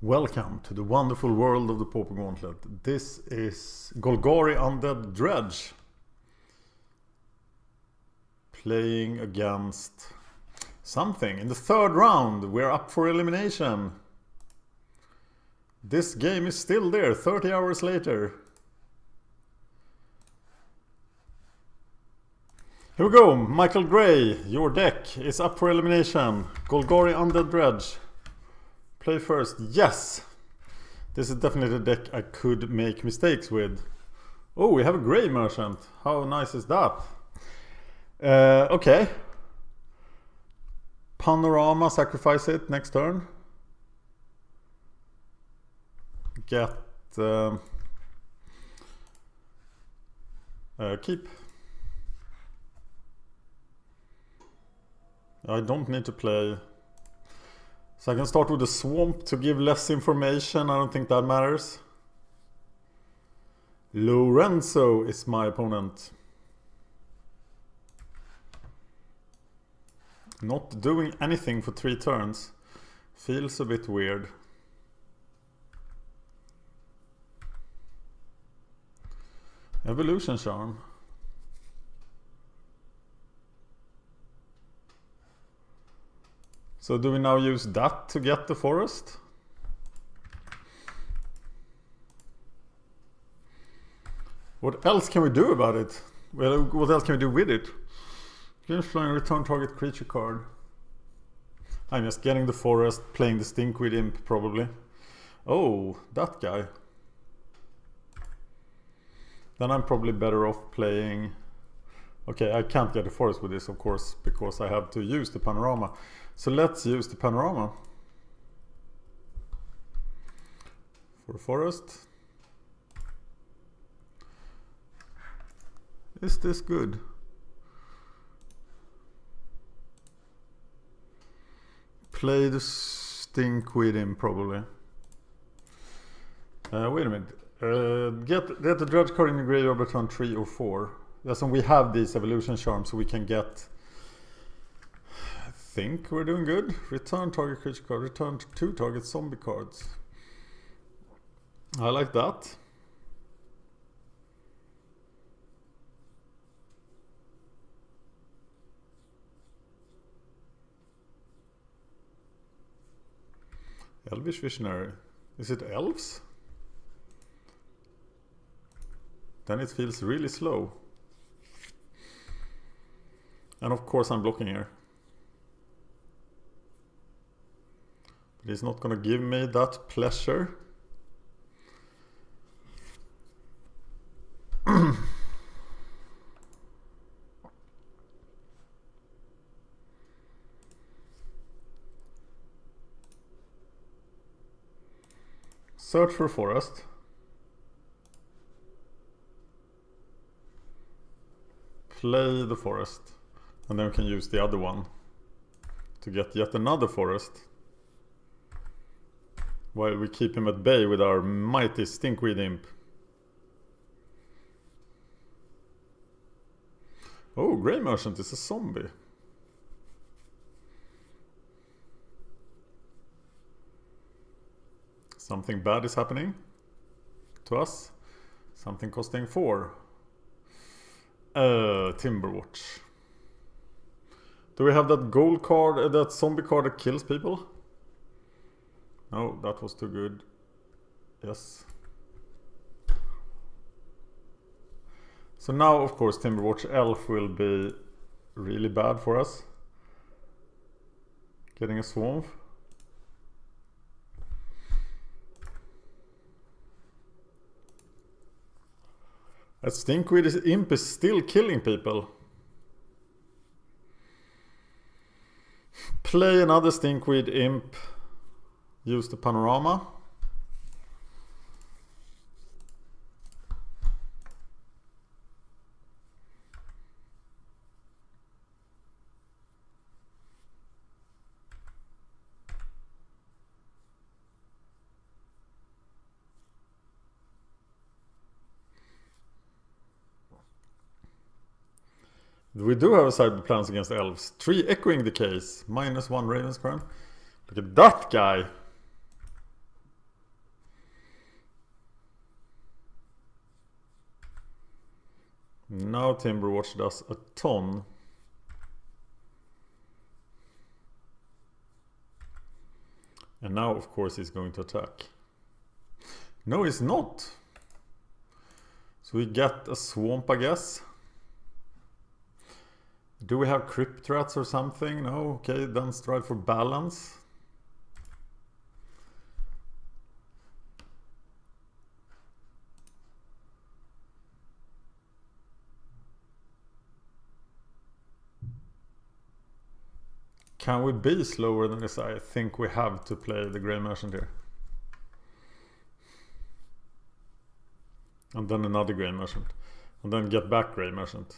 Welcome to the wonderful world of the Pauper Gauntlet. This is Golgari Undead Dredge playing against something. In the third round, we're up for elimination. This game is still there 30 hours later. Here we go, Michael Gray, your deck is up for elimination. Golgari Undead Dredge. Play first. Yes! This is definitely a deck I could make mistakes with. Oh, we have a Grey Merchant. How nice is that? Okay. Panorama, sacrifice it next turn. Get... keep. I don't need to play... So I can start with the Swamp to give less information. I don't think that matters. Lorenzo is my opponent. Not doing anything for 3 turns. Feels a bit weird. Evolution Charm. So do we now use that to get the forest? What else can we do about it? Well, what else can we do with it? Gain flying, return target creature card. I'm just getting the forest, playing the Stinkweed Imp probably. Oh, that guy. Then I'm probably better off playing... Okay, I can't get the forest with this, of course, because I have to use the Panorama. So let's use the Panorama for forest. Is this good? Play the Stinkweed in probably. Wait a minute. Get the Dredge card in the graveyard by turn 3 or 4. Yes, and we have these evolution charms, so we can get... I think we're doing good. Return target creature card. Return 2 target zombie cards. I like that. Elvish Visionary. Is it Elves? Then it feels really slow. And of course I'm blocking here. But he's not gonna give me that pleasure. Search for forest. Play the forest. And then we can use the other one to get yet another forest. While we keep him at bay with our mighty Stinkweed Imp. Oh, Grey Merchant is a zombie. Something bad is happening to us. Something costing 4. Timberwatch. Do we have that gold card, that zombie card that kills people? No, that was too good. Yes. So now, of course, Timberwatch Elf will be really bad for us. Getting a Swamp. A Stinkweed Imp is still killing people. Play another Stinkweed Imp. Use the Panorama. We do have a sideboard plans against Elves. 3 Echoing Decays, -1 Raven's Crown. Look at that guy! Now Timberwatch does a ton. And now of course he's going to attack. No, he's not. So we get a swamp, I guess. Do we have crypt rats or something? No, okay, then strive for balance. Can we be slower than this? I think we have to play the Grey Merchant here. And then another Grey Merchant. And then get back Grey Merchant.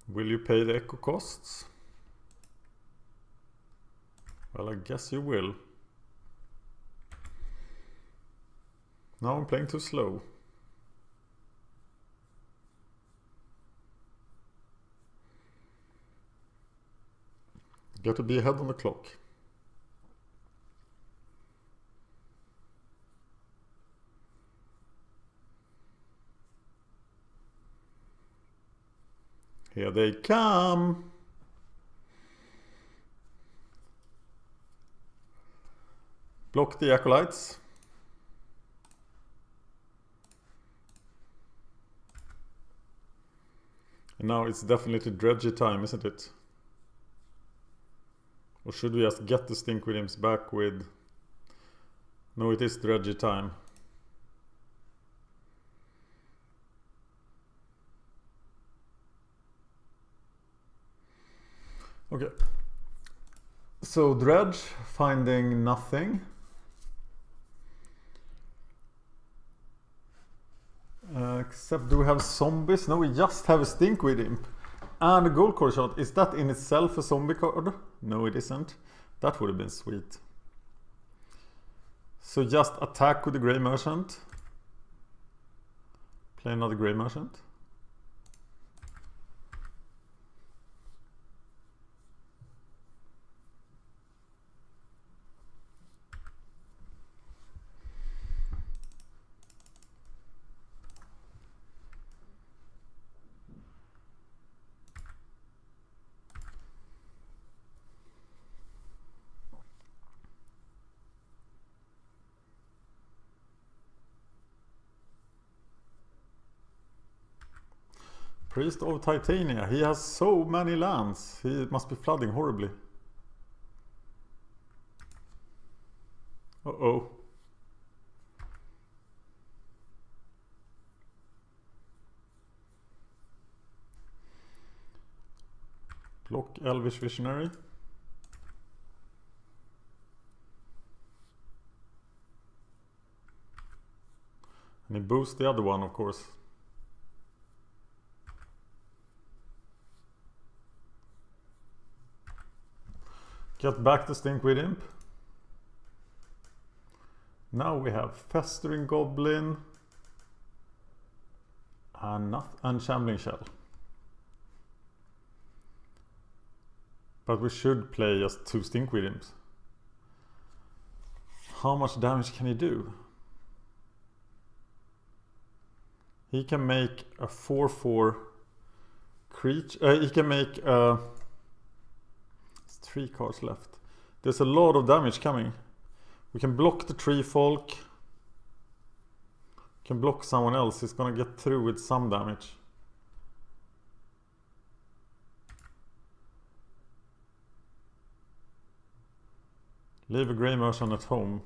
Will you pay the echo costs? Well, I guess you will. Now I'm playing too slow. Got to be ahead on the clock. Here they come. Block the acolytes. And now it's definitely Dredge time, isn't it? Or should we just get the Stinkwidims back with... No, it is Dredge time. Okay. So Dredge finding nothing. Except, do we have zombies? No, we just have a Stinkwidim. And a gold core shot. Is that in itself a zombie card? No, it isn't. That would have been sweet. So just attack with the Grey Merchant. Play another Grey Merchant. Priest of Titania, he has so many lands. He must be flooding horribly. Uh-oh. Block Elvish Visionary. And he boosts the other one, of course. Get back the Stinkwidim. Now we have Festering Goblin and Shambling Shell. But we should play just 2 Stinkwidims. How much damage can he do? He can make a 4/4 creature. He can make 3 cards left. There's a lot of damage coming. We can block the tree folk. Can block someone else. He's gonna get through with some damage. Leave a Grey Merchant at home.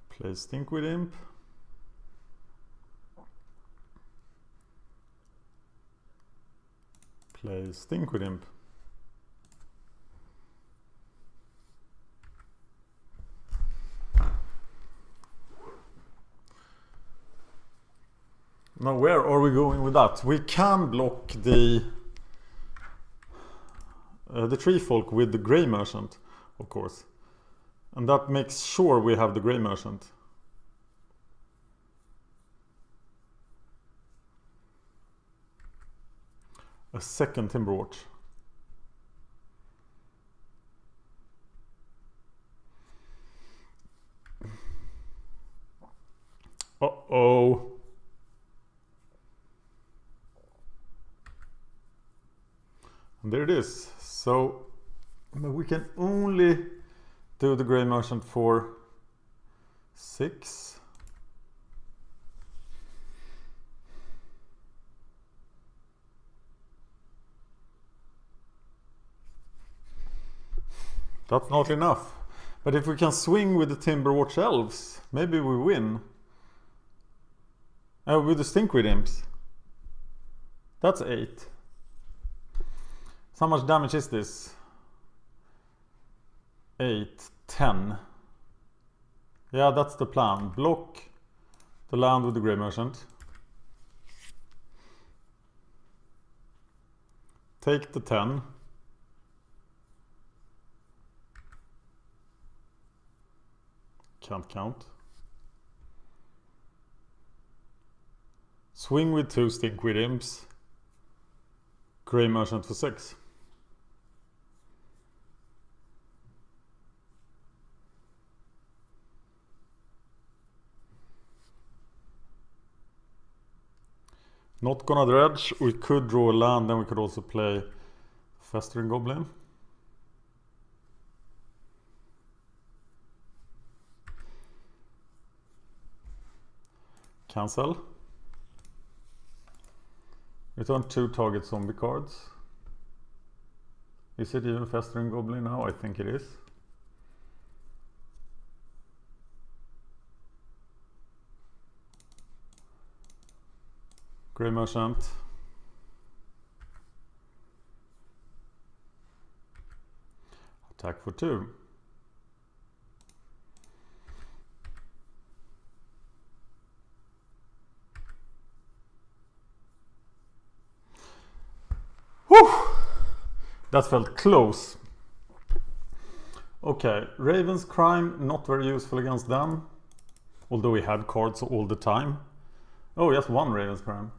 Play Stinkwidim. Play Stinkwidim. Now where are we going with that? We can block the the Tree Folk with the Grey Merchant, of course. And that makes sure we have the Grey Merchant. A second Timberwatch. Uh-oh. And there it is. So we can only do the Grey Merchant for 6. That's not enough. But if we can swing with the Timberwatch Elves, maybe we win. With the Stinkweed Imps. That's 8. So how much damage is this? 8, 10. Yeah, that's the plan. Block the land with the Grey Merchant. Take the 10. Can't count. Swing with 2 Stinkweed Imps. Grey Merchant for 6. Not gonna dredge. We could draw a land, then we could also play Festering Goblin. Cancel. Return 2 target zombie cards. Is it even Festering Goblin now? I think it is. Grey Merchant. Attack for 2. Whew! That felt close. Okay, Raven's Crime, not very useful against them. Although we had cards all the time. Oh, yes, 1 Raven's Crime.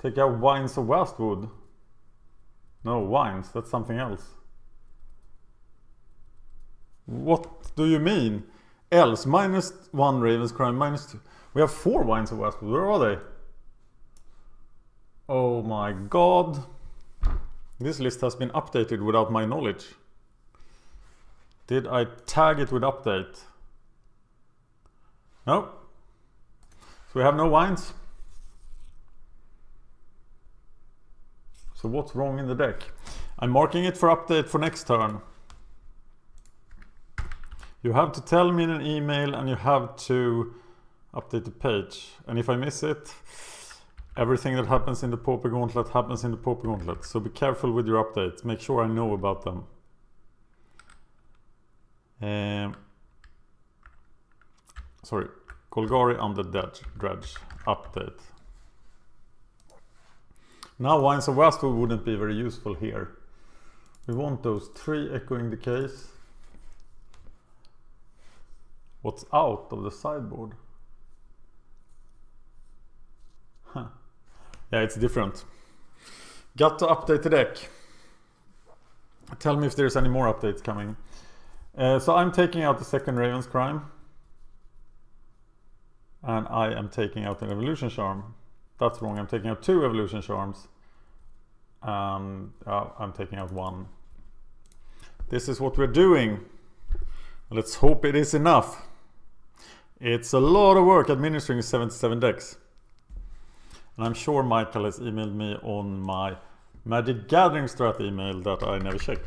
Take out Wines of Wastwood. No, Wines, that's something else. What do you mean? Elves, -1 Raven's Crime, -2. We have 4 Wines of Wastwood, where are they? Oh my god. This list has been updated without my knowledge. Did I tag it with update? No. So we have no wines. So what's wrong in the deck? I'm marking it for update for next turn. You have to tell me in an email and you have to update the page. And if I miss it, everything that happens in the Pauper Gauntlet happens in the Pauper Gauntlet. So be careful with your updates. Make sure I know about them. Sorry. Golgari Undead Dredge. Update. Now Wines of Wastwood wouldn't be very useful here. We want those 3 Echoing Decays. What's out of the sideboard? Huh. Yeah, it's different. Got to update the deck. Tell me if there's any more updates coming. So I'm taking out the second Raven's Crime. And I am taking out an Evolution Charm. That's wrong, I'm taking out 2 Evolution Charms. And I'm taking out 1. This is what we're doing. Let's hope it is enough. It's a lot of work administering 77 decks. And I'm sure Michael has emailed me on my MagicGatheringStrat email that I never check.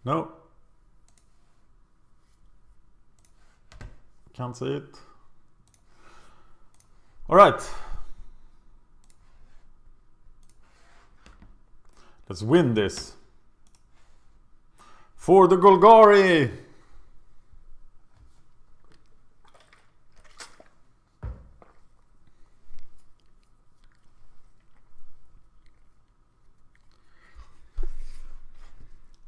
No. Can't see it. Alright. Let's win this. For the Golgari!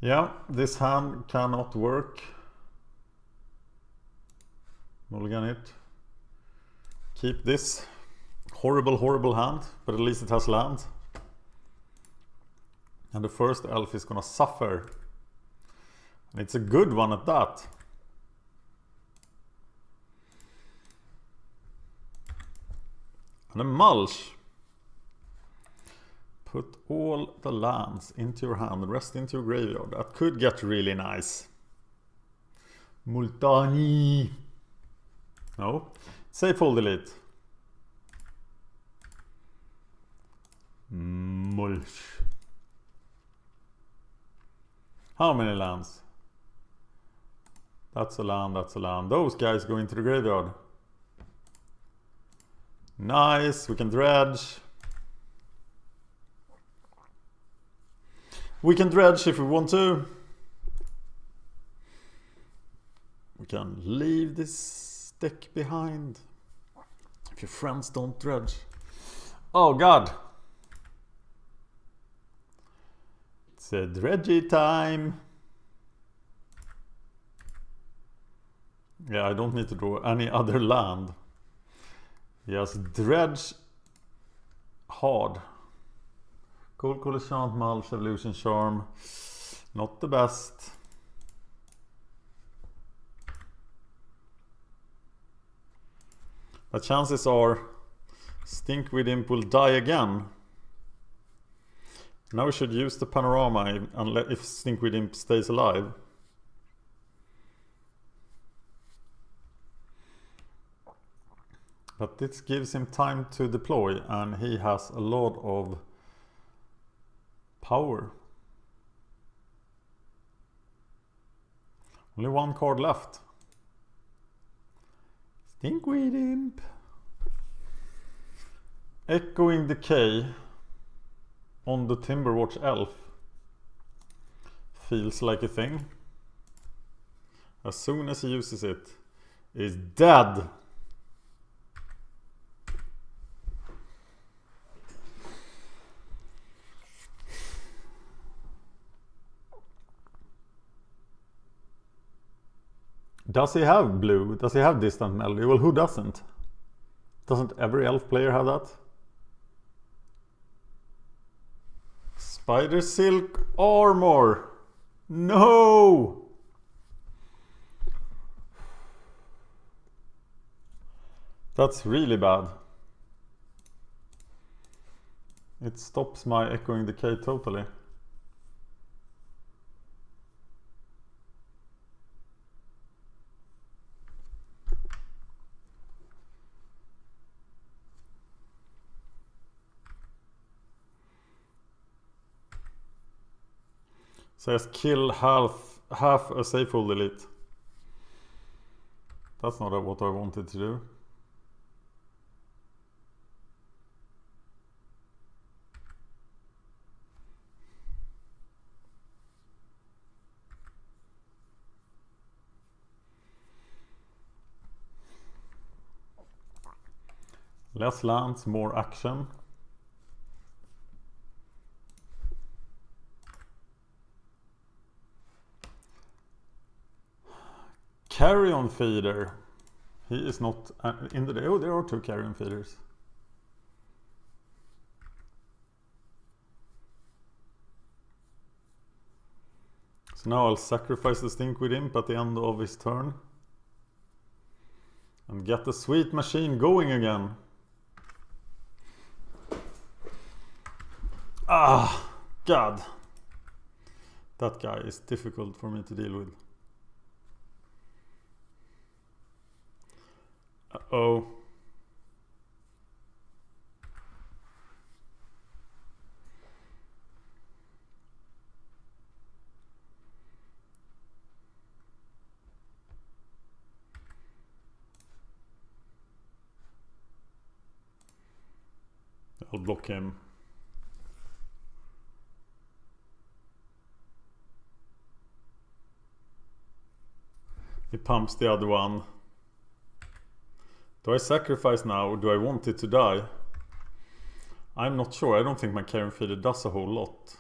Yeah, this hand cannot work. Mulligan it. Keep this. Horrible hand, but at least it has land. And the first elf is gonna suffer. And it's a good one at that. And a mulch. Put all the lands into your hand, rest into your graveyard. That could get really nice. Multani. No. Safe hold delete. Mulch. How many lands? That's a land, that's a land. Those guys go into the graveyard. Nice, we can dredge. We can dredge if we want to. We can leave this deck behind. If your friends don't dredge. Oh god. It's a dredgy time. Yeah, I don't need to draw any other land. Yes, dredge hard. Cold Enchant, Mulch, Evolution Charm. Not the best. But chances are Stinkweed Imp will die again. Now we should use the panorama if Stinkweed Imp stays alive. But this gives him time to deploy, and he has a lot of power. Only one card left. Stinkweed Imp. Echoing Decay on the Timberwatch Elf feels like a thing. As soon as he uses it, is dead. Does he have blue? Does he have distant melody? Well, who doesn't? Doesn't every elf player have that? Spider Silk Armor! No! That's really bad. It stops my Echoing Decay totally. Says kill half a safe hold elite. That's not what I wanted to do. Less lands, more action. Carrion Feeder. He is not in the day. Oh, there are two Carrion Feeders. So now I'll sacrifice the Stinkweed Imp at the end of his turn. And get the sweet machine going again. Ah, God. That guy is difficult for me to deal with. Uh-oh. I'll block him. He pumps the other one. Do I sacrifice now, or do I want it to die? I'm not sure. I don't think my Carrion Feeder does a whole lot.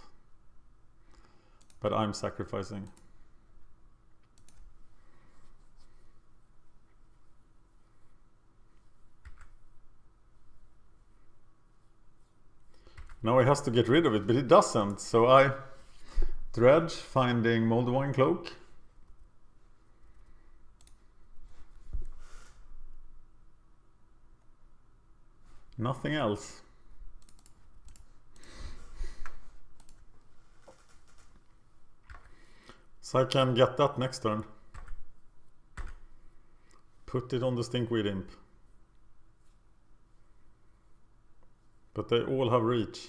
But I'm sacrificing. Now he has to get rid of it, but he doesn't. So I dredge, finding Moldavine Cloak. Nothing else. So I can get that next turn. Put it on the Stinkweed Imp. But they all have reach.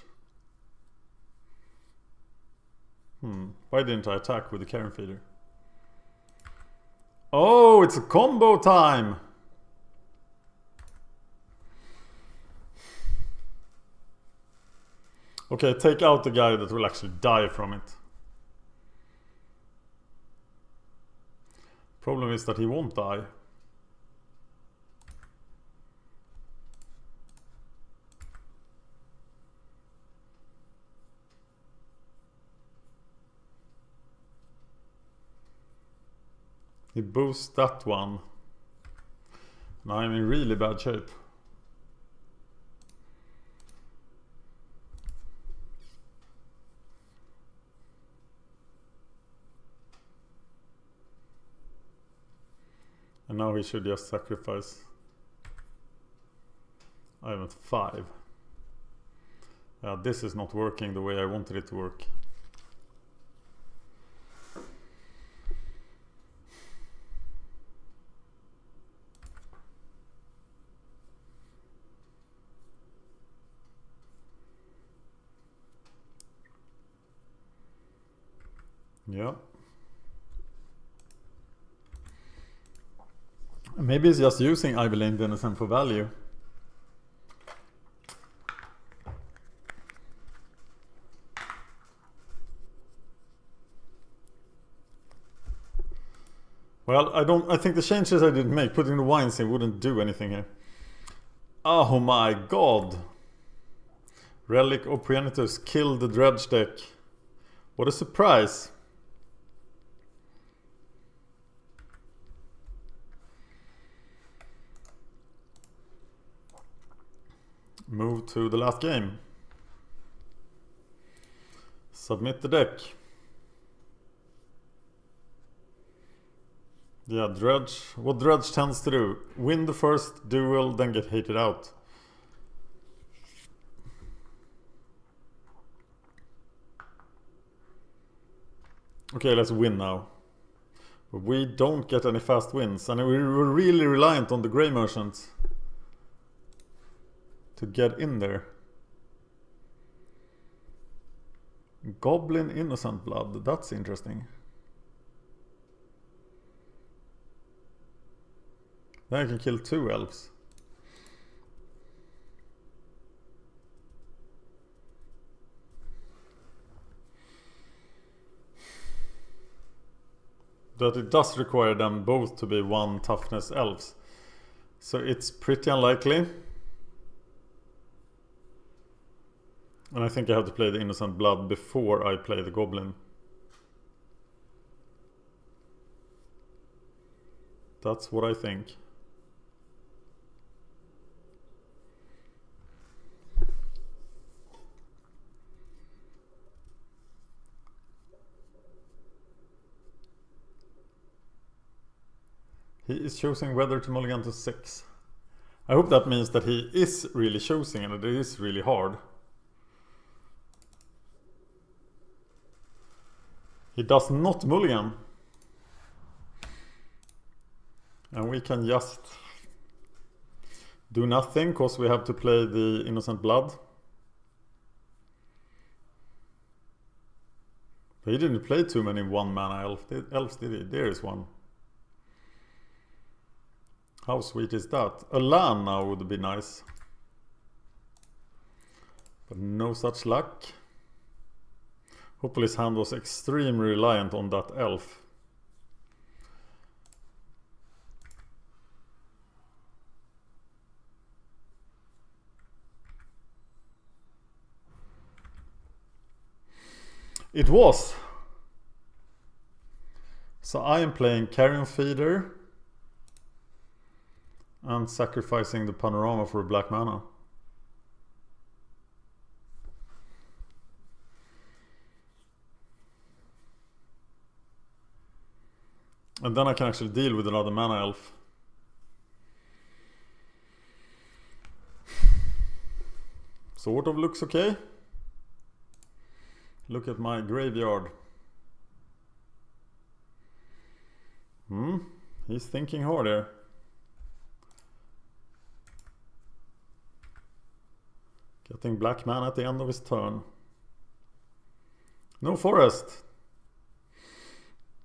Why didn't I attack with the Carrion Feeder? Oh, it's a combo time! Okay, take out the guy that will actually die from it. Problem is that he won't die. He boosts that one. Now I'm in really bad shape. And now he should just sacrifice. I'm at 5. This is not working the way I wanted it to work. Yeah. Maybe he's just using Ivy Lane Denizen for value. Well, I think the changes I didn't make, putting the wines in, wouldn't do anything here. Oh my god. Relic of Progenitus killed the Dredge deck. What a surprise. Move to the last game. Submit the deck. Yeah, Dredge. What Dredge tends to do. Win the first duel, then get hated out. Okay, let's win now. But we don't get any fast wins. And we're really reliant on the Grey Merchants to get in there. Goblin Innocent Blood, that's interesting. Then I can kill 2 elves. But it does require them both to be 1 toughness elves. So it's pretty unlikely. And I think I have to play the Innocent Blood before I play the Goblin. That's what I think. He is choosing whether to mulligan to 6. I hope that means that he is really choosing and that it is really hard. He does not mulligan. And we can just do nothing because we have to play the Innocent Blood. But he didn't play too many 1-mana elves, did he? There is one. How sweet is that? A land now would be nice. But no such luck. Hopefully his hand was extremely reliant on that elf. It was. So I am playing Carrion Feeder and sacrificing the Panorama for a black mana. And then I can actually deal with another mana elf. Sort of looks okay. Look at my graveyard. He's thinking hard here. Getting black mana at the end of his turn. No forest.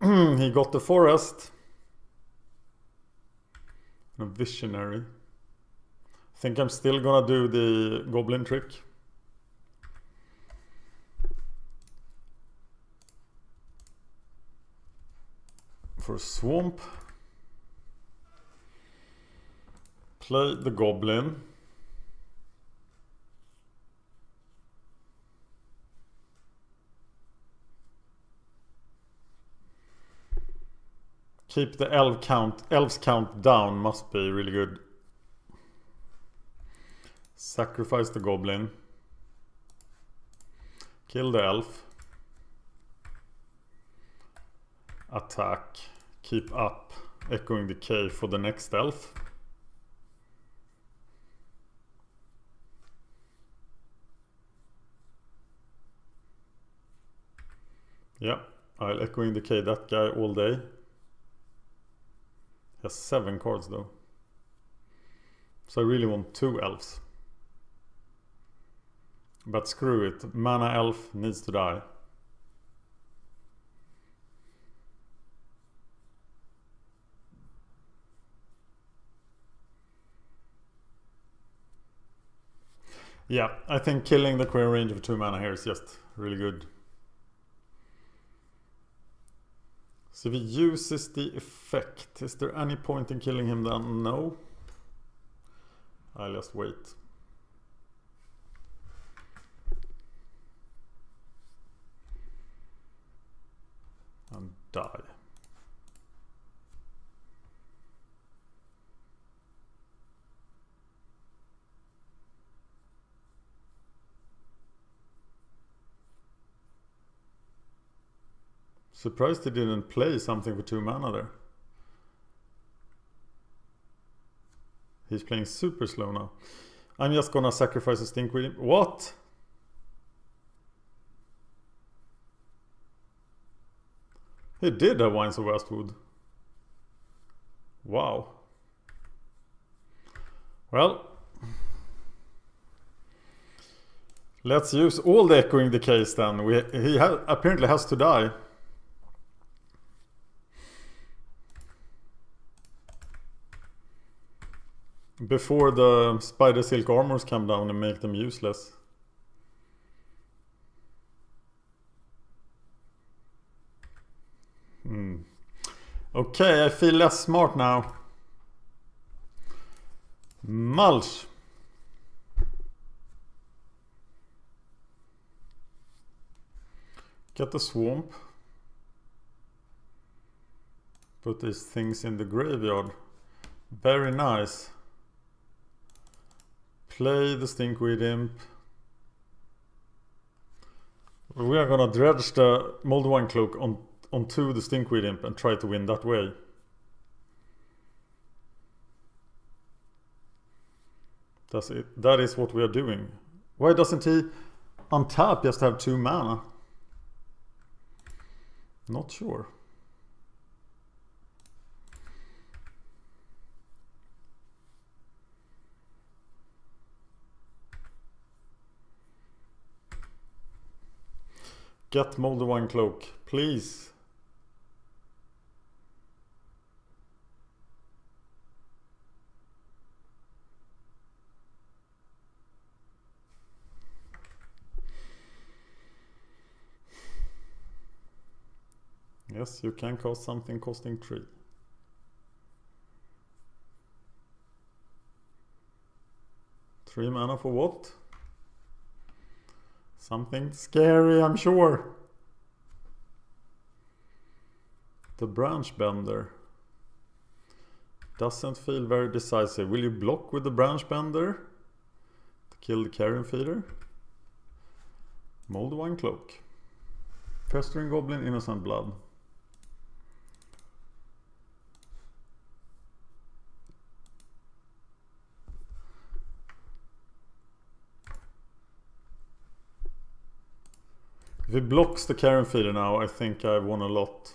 He got the forest. A visionary. Think I'm still gonna do the goblin trick. For swamp. Play the goblin. Keep the elves count down, must be really good. Sacrifice the goblin. Kill the elf. Attack. Keep up. Echoing Decay for the next elf. Yeah, I'll Echoing Decay that guy all day. He has 7 cards though. So I really want 2 elves. But screw it, mana elf needs to die. Yeah, I think killing the Queen Range of 2 mana here is just really good. So if he uses the effect, is there any point in killing him then? No. I'll just wait. And die. Surprised he didn't play something for 2 mana there. He's playing super slow now. I'm just gonna sacrifice a stink with him. What? He did have Wines of Westwood. Wow. Well, let's use all the Echoing Decays then. He apparently has to die. Before the Spider Silk Armors come down and make them useless. Okay, I feel less smart now. Mulch. Get the swamp. Put these things in the graveyard. Very nice. Play the Stinkweed Imp. We are gonna dredge the Moldwine Cloak onto the Stinkweed Imp and try to win that way. That's it. That is what we are doing. Why doesn't he untap just have 2 mana? Not sure. Get Moldwine Cloak, please. Yes, you can cast something costing 3. Three mana for what? Something scary, I'm sure. The branch bender doesn't feel very decisive. Will you block with the branch bender to kill the carrion feeder? Moldavine cloak. Festering goblin, innocent blood. If it blocks the carrion feeder now, I think I've won a lot.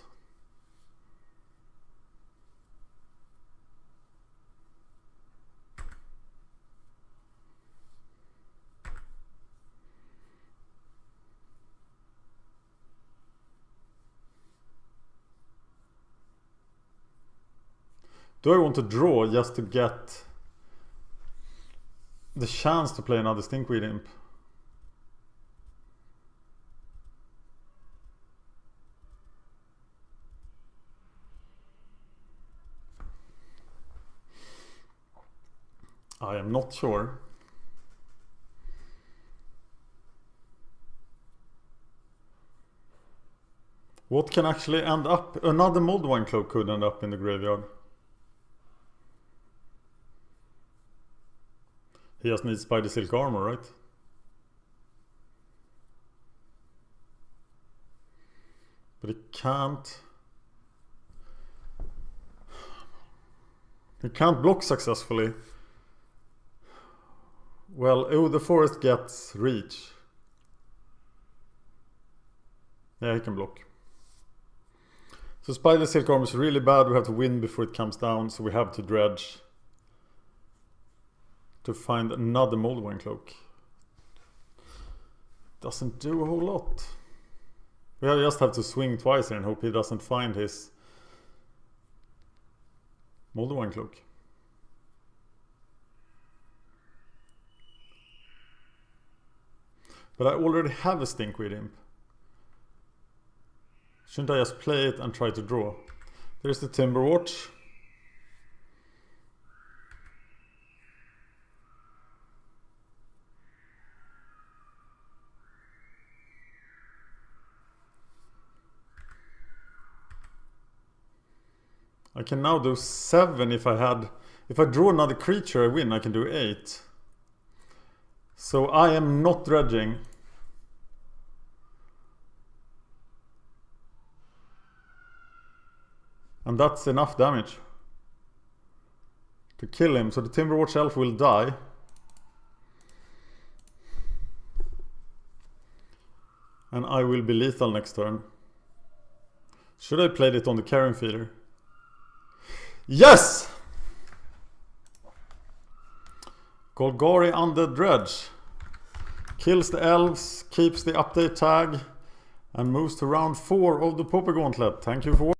Do I want to draw just to get the chance to play another Stinkweed Imp? I am not sure. What can actually end up? Another Moldavine cloak could end up in the graveyard. He just needs Spider Silk armor, right? But he can't. He can't block successfully. Well, oh, the forest gets reach. Yeah, he can block. So Spider Silk armor is really bad. We have to win before it comes down, so we have to dredge to find another Moldavine cloak. Doesn't do a whole lot. We just have to swing twice here and hope he doesn't find his Moldavine cloak. But I already have a Stinkweed Imp. Shouldn't I just play it and try to draw? There's the Timberwatch. I can now do 7 if I draw another creature I win, I can do 8. So I am not dredging. And that's enough damage to kill him. So the Timberwatch elf will die. And I will be lethal next turn. Should I play it on the carrion feeder? Yes! Golgari Undead Dredge kills the elves, keeps the update tag, and moves to round 4 of the Pauper Gauntlet. Thank you for watching.